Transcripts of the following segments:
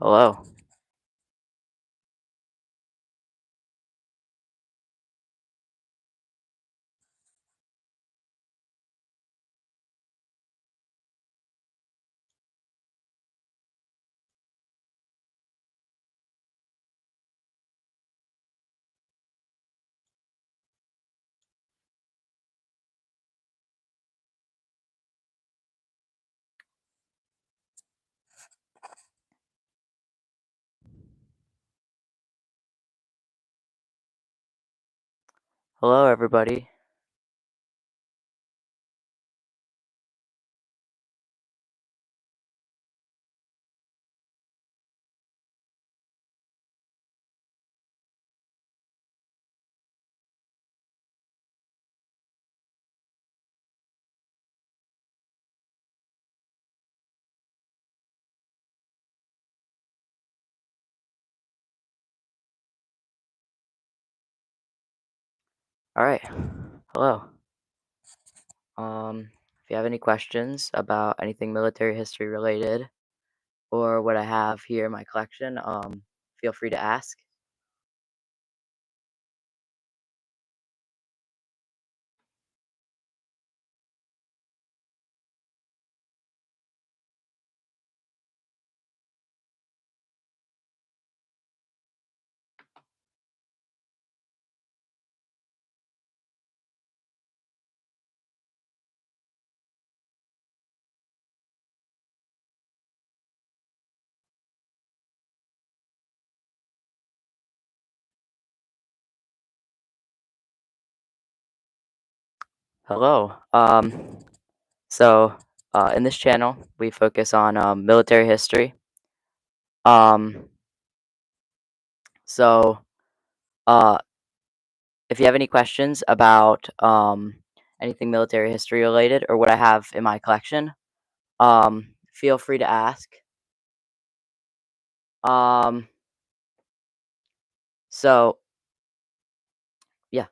Hello. Hello, everybody. All right. Hello. If you have any questions about anything military history related or what I have here in my collection, feel free to ask. Hello. In this channel, we focus on military history. Um, so, uh, if you have any questions about anything military history related or what I have in my collection, feel free to ask. Um, so, yeah.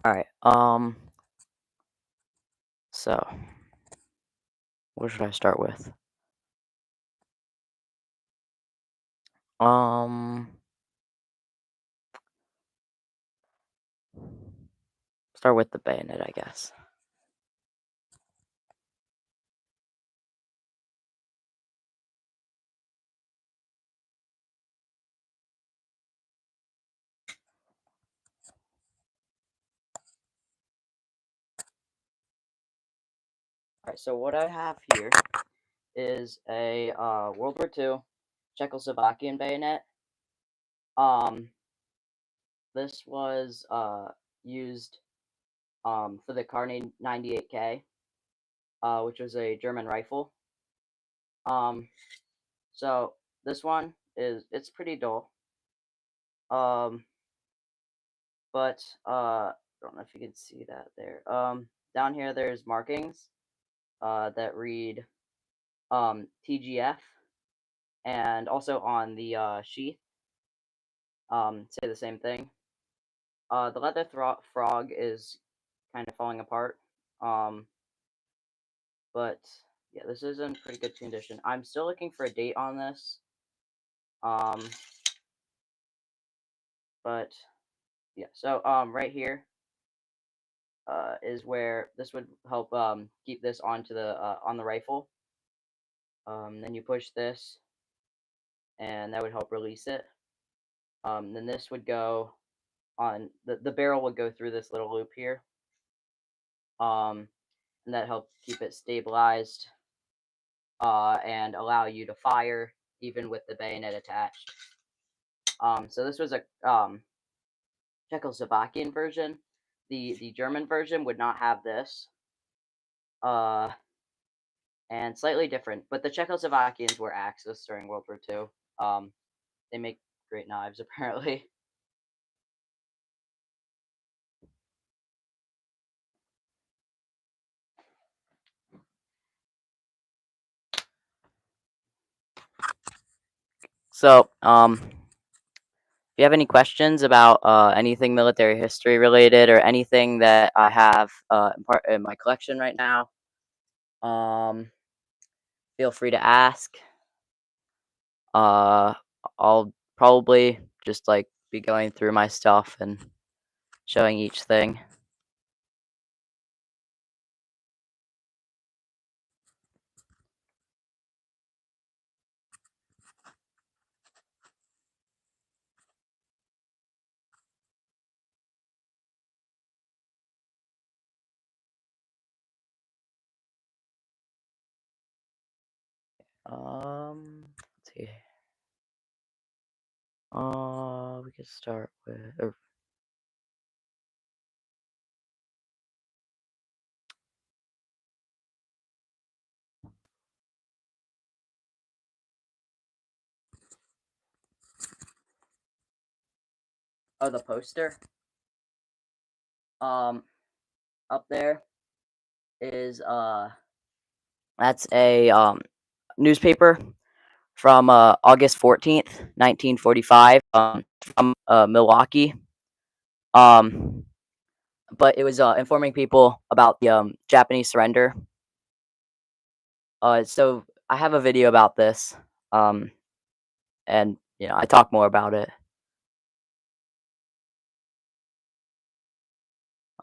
All right. So what should I start with? Um, Start with the bayonet, I guess. All right. So what I have here is a World War II Czechoslovakian bayonet. Um, this was used for the Carney 98K, which was a German rifle. Um, so this one it's pretty dull. Um, but I don't know if you can see that there. Down here there's markings that read TGF, and also on the sheath, say the same thing. The leather frog is kind of falling apart. Um, but yeah, this is in pretty good condition. I'm still looking for a date on this. Um, but yeah, so right here is where this would help keep this onto the on the rifle. Then you push this, and that would help release it. Then this would go on the barrel would go through this little loop here. Um, and that helps keep it stabilized and allow you to fire even with the bayonet attached. So this was a Czechoslovakian version. The German version would not have this. Uh, and slightly different, but the Czechoslovakians were Axis during World War II. They make great knives apparently. So, if you have any questions about anything military history related or anything that I have in my collection right now, um, feel free to ask. Uh, I'll probably just like be going through my stuff and showing each thing. Let's see. We could start with the poster. Um, Up there is that's a newspaper from August 14th, 1945, from Milwaukee. Um, but it was informing people about the Japanese surrender. So I have a video about this, um, and I talk more about it.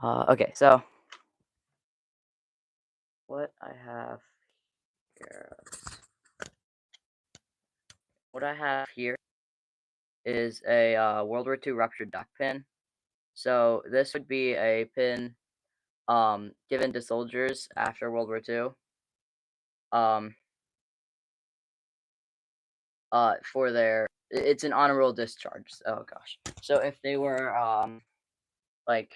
Okay, so what I have here, what I have here is a World War II ruptured duck pin. So this would be a pin given to soldiers after World War II. Um, for their it's an honorable discharge. Oh gosh. So if they were like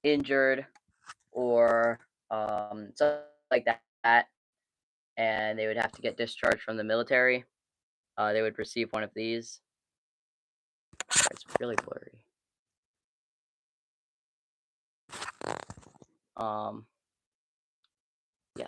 injured or something like that, and they would have to get discharged from the military, they would receive one of these. It's really blurry. Um, yeah.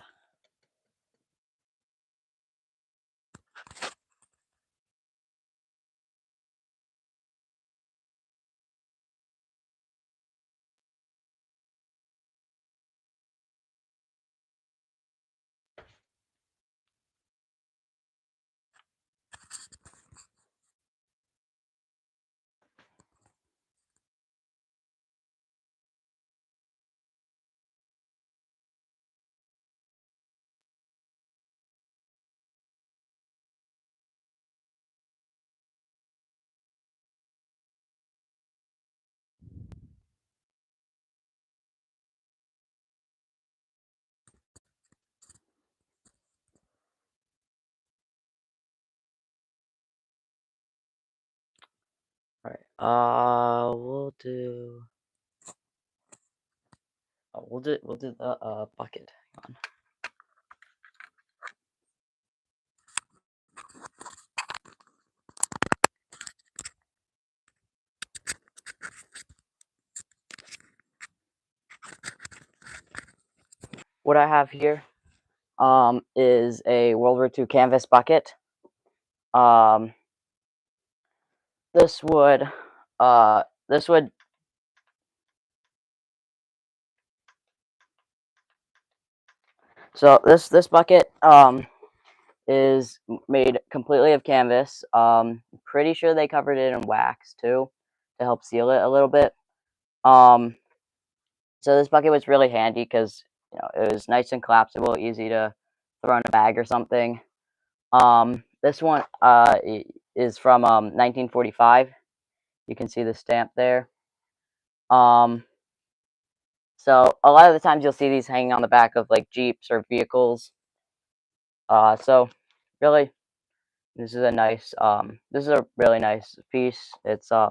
All right. We'll do the bucket. Hang on. What I have here, is a World War II canvas bucket. Um, this would, uh, this would, so this bucket, is made completely of canvas. Pretty sure they covered it in wax too to help seal it a little bit. Um, so this bucket was really handy because it was nice and collapsible, easy to throw in a bag or something. This one is from 1945. You can see the stamp there. Um, so a lot of the times you'll see these hanging on the back of like Jeeps or vehicles. So really, this is a really nice piece. I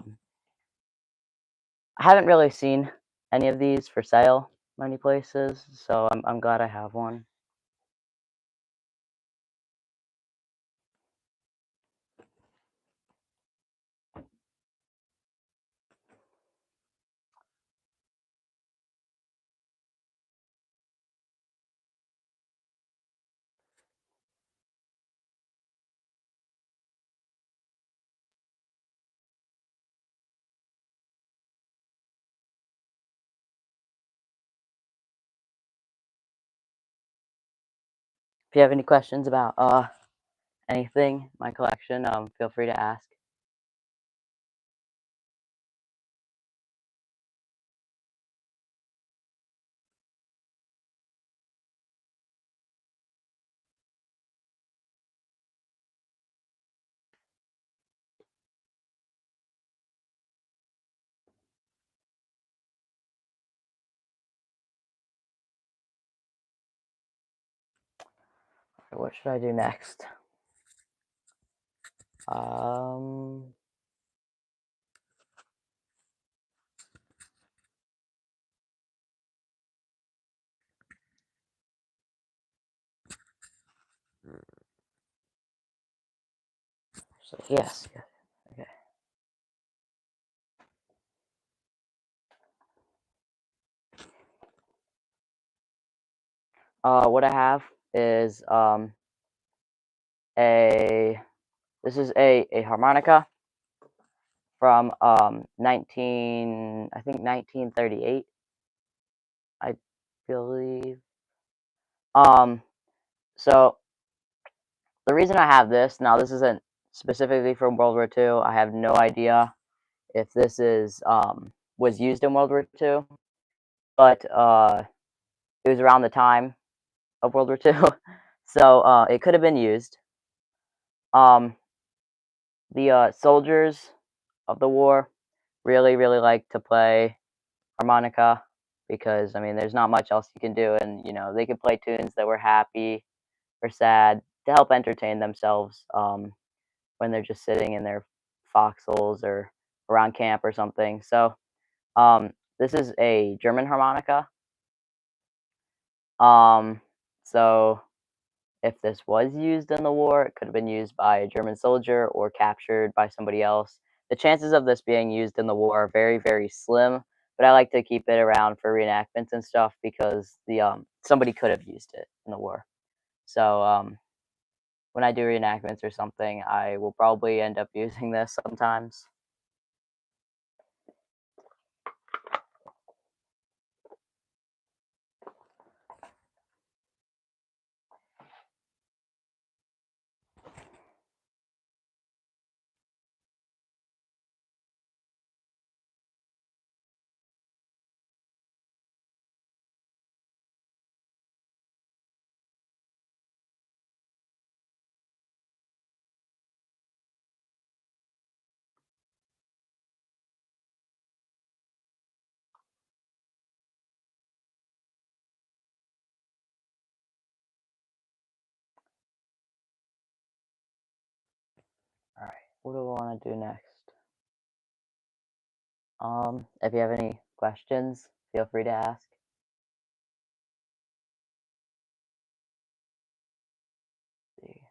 haven't really seen any of these for sale many places, so I'm glad I have one. If you have any questions about anything in my collection, feel free to ask. What should I do next? Um, so yes, yes, okay. What I have is a this is a harmonica from 1938, I believe. Um, so the reason I have this now, this isn't specifically from World War II. I have no idea if this is was used in World War II, but it was around the time of World War II, so it could have been used. Um, the soldiers of the war really like to play harmonica because I mean there's not much else you can do, and they could play tunes that were happy or sad to help entertain themselves when they're just sitting in their foxholes or around camp or something. So this is a German harmonica. Um, so if this was used in the war, it could have been used by a German soldier or captured by somebody else. The chances of this being used in the war are very slim, but I like to keep it around for reenactments and stuff because the somebody could have used it in the war. So when I do reenactments or something, I will probably end up using this sometimes. All right, what do I want to do next? If you have any questions, feel free to ask. See.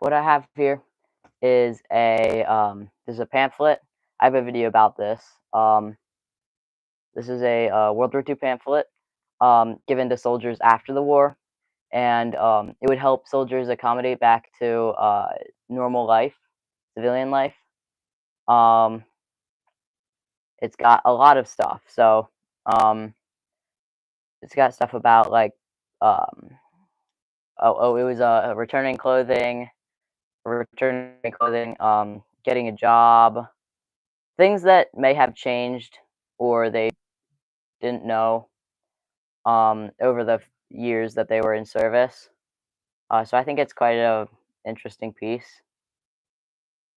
what I have here is a pamphlet. I have a video about this. This is a World War II pamphlet given to soldiers after the war, and it would help soldiers accommodate back to normal life, civilian life. Um, it's got a lot of stuff. So it's got stuff about like um, it was returning clothing, getting a job, things that may have changed or they didn't know over the years that they were in service. So I think it's quite a interesting piece.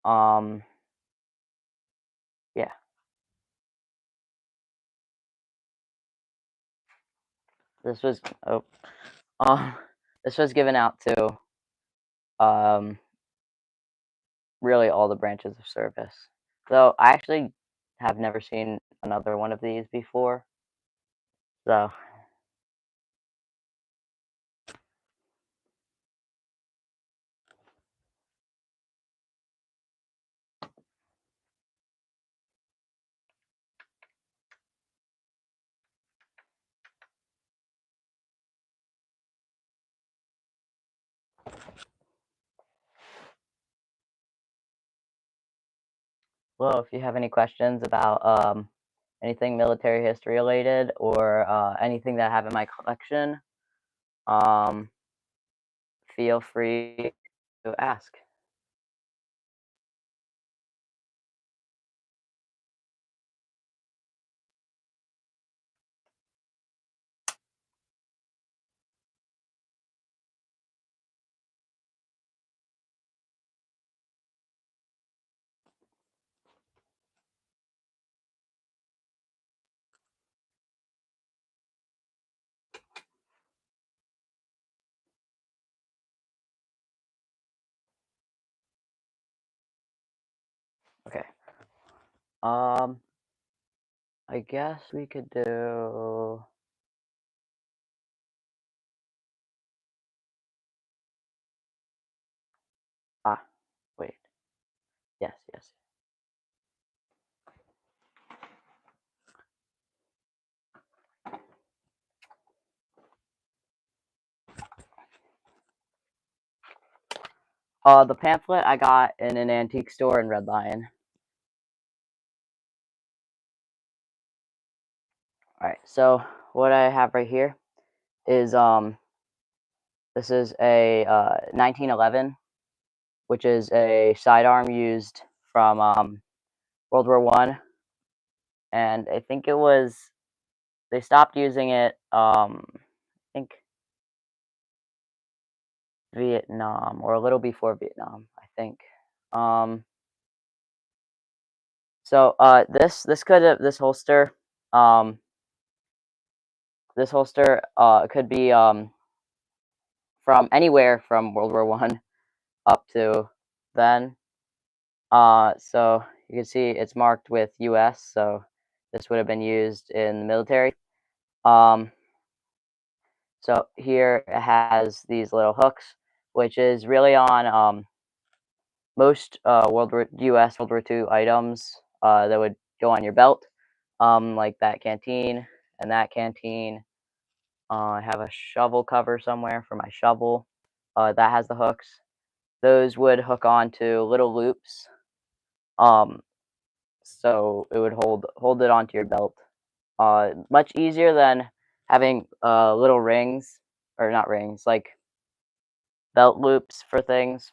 Um, yeah, this was oh, um, this was given out to um, really all the branches of service. So I actually have never seen another one of these before. So well, if you have any questions about anything military history related or anything that I have in my collection, um, feel free to ask. Okay. Um, I guess we could do. Ah, wait. Yes, yes. The pamphlet I got in an antique store in Red Lion. All right. So what I have right here is this is a 1911, which is a sidearm used from World War One, and I think it was they stopped using it. I think Vietnam or a little before Vietnam. I think. Um, so this could have um this holster could be from anywhere from World War One up to then. So you can see it's marked with U.S. So this would have been used in the military. Um, so here it has these little hooks, which is really on most U.S. World War II items that would go on your belt, like that canteen and that canteen. I have a shovel cover somewhere for my shovel that has the hooks. Those would hook onto little loops, um, so it would hold it onto your belt. Much easier than having little rings, or not rings, like belt loops for things,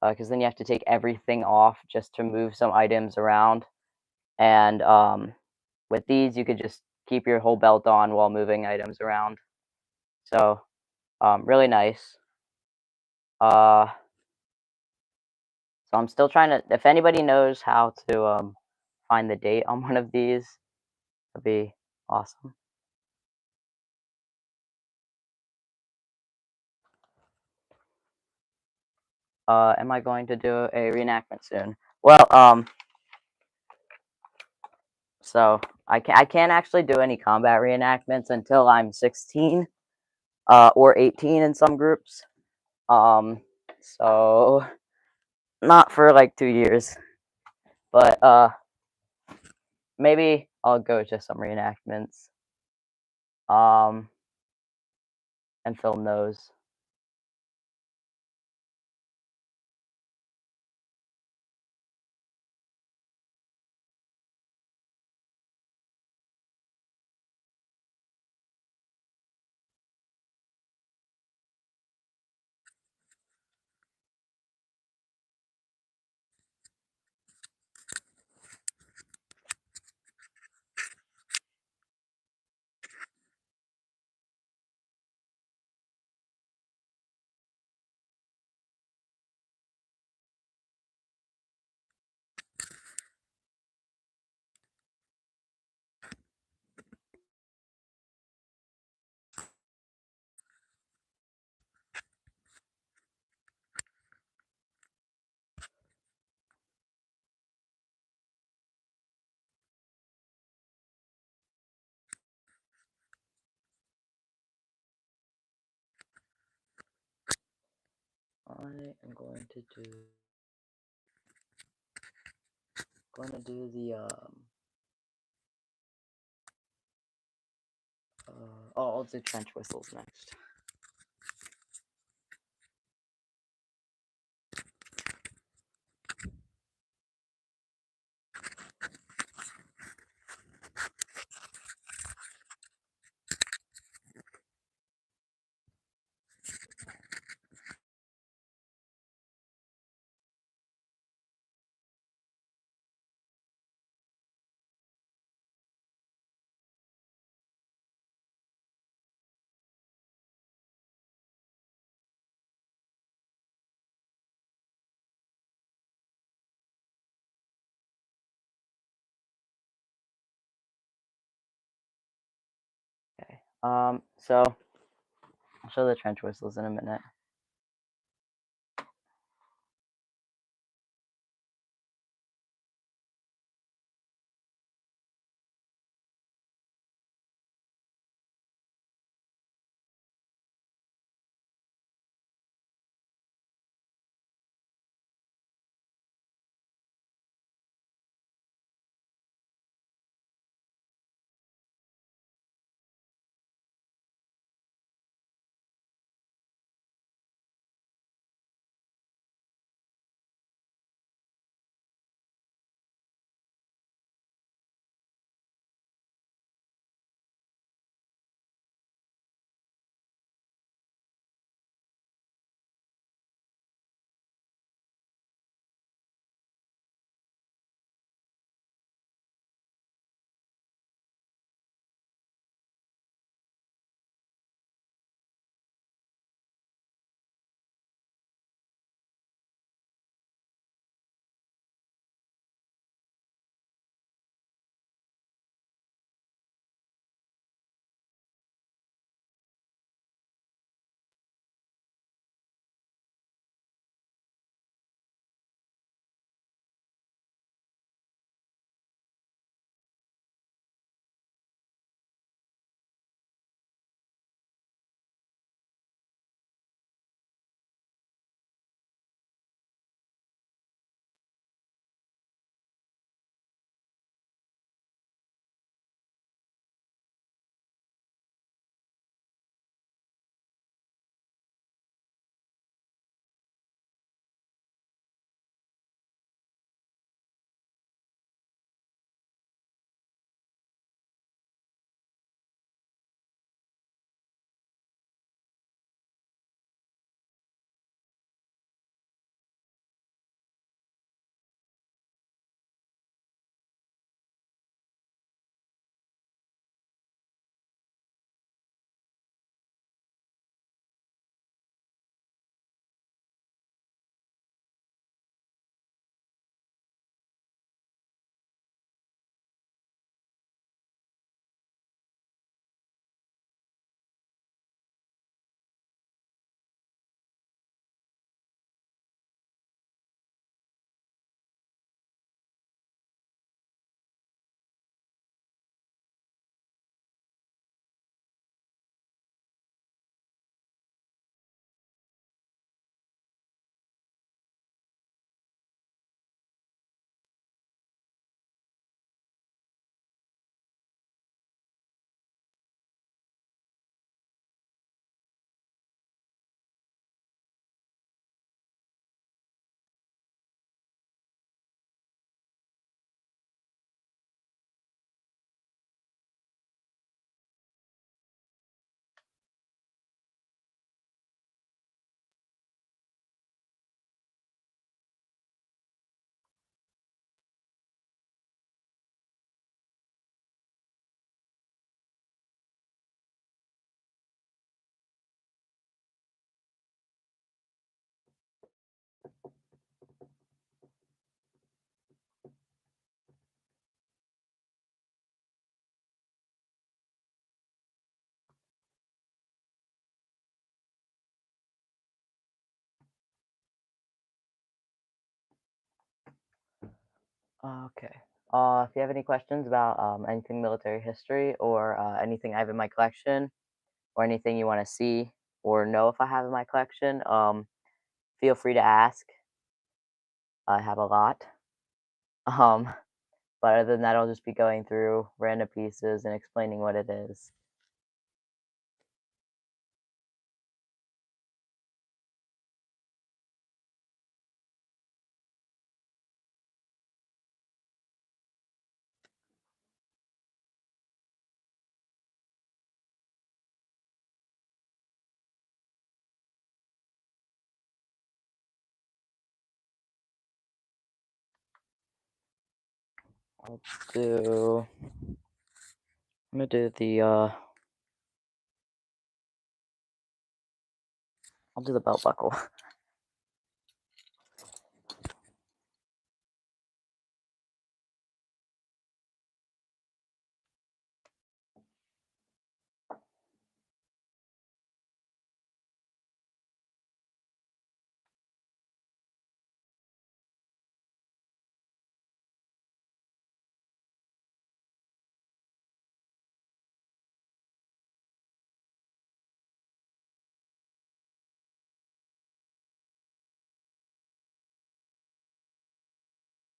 because then you have to take everything off just to move some items around. And with these, you could just keep your whole belt on while moving items around. So really nice. Uh, so I'm still trying to. If anybody knows how to find the date on one of these, that'd be awesome. Am I going to do a reenactment soon? Well, so I can't actually do any combat reenactments until I'm 16, or 18 in some groups. Um, so not for like 2 years, but maybe I'll go to some reenactments, um, and film those. I am going to do the oh, I'll do trench whistles next. Okay. So I'll show the trench whistles in a minute. Okay. If you have any questions about anything military history or anything I have in my collection or anything you want to see or know if I have in my collection, feel free to ask. I have a lot. Um, but other than that, I'll just be going through random pieces and explaining what it is. I'll do. I'm gonna do the. I'll do the belt buckle.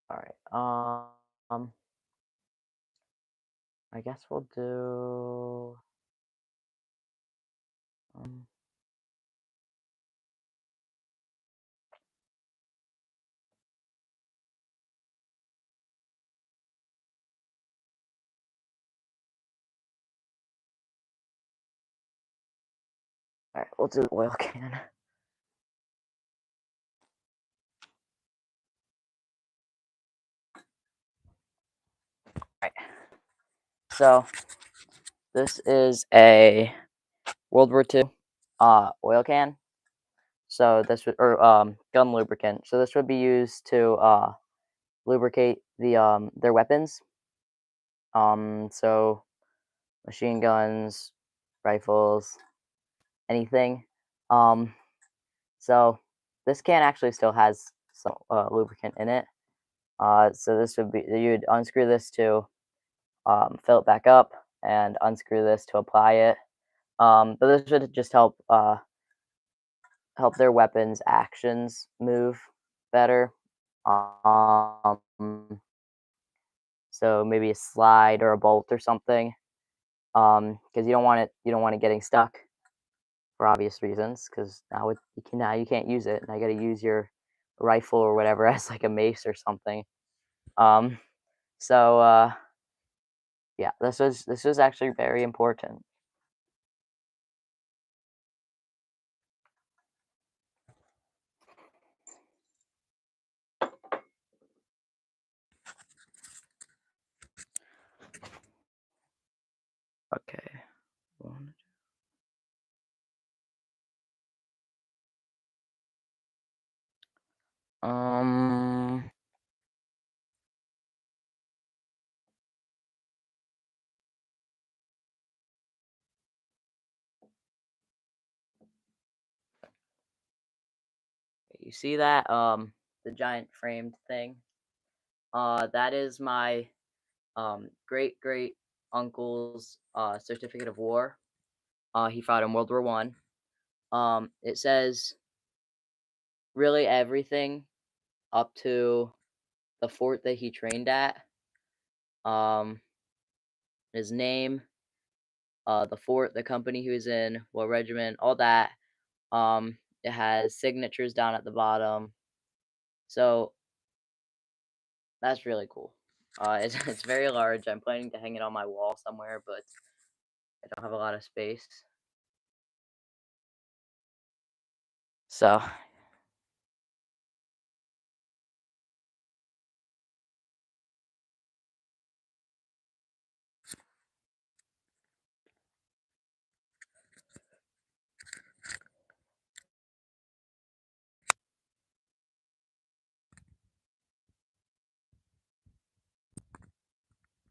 All right. I guess we'll do. Um, all right. We'll do the oil can. Right. So this is a World War II oil can. So this would or gun lubricant. So this would be used to lubricate their weapons. So machine guns, rifles, anything. Um, so this can actually still has some lubricant in it. So this would be you'd unscrew this to fill it back up and unscrew this to apply it. But this would just help their weapons actions move better. Um, so maybe a slide or a bolt or something. Because you don't want it getting stuck for obvious reasons. Because now you can't use it. Now you got to use your rifle or whatever as like a mace or something. Um, so yeah, this was actually very important. Okay. One, Um, you see that the giant framed thing? That is my great great uncle's certificate of war. He fought in World War I. It says really everything up to the fort that he trained at. Um, his name, the fort, the company he was in, what regiment, all that. It has signatures down at the bottom. So that's really cool. It's very large. I'm planning to hang it on my wall somewhere, but I don't have a lot of space. So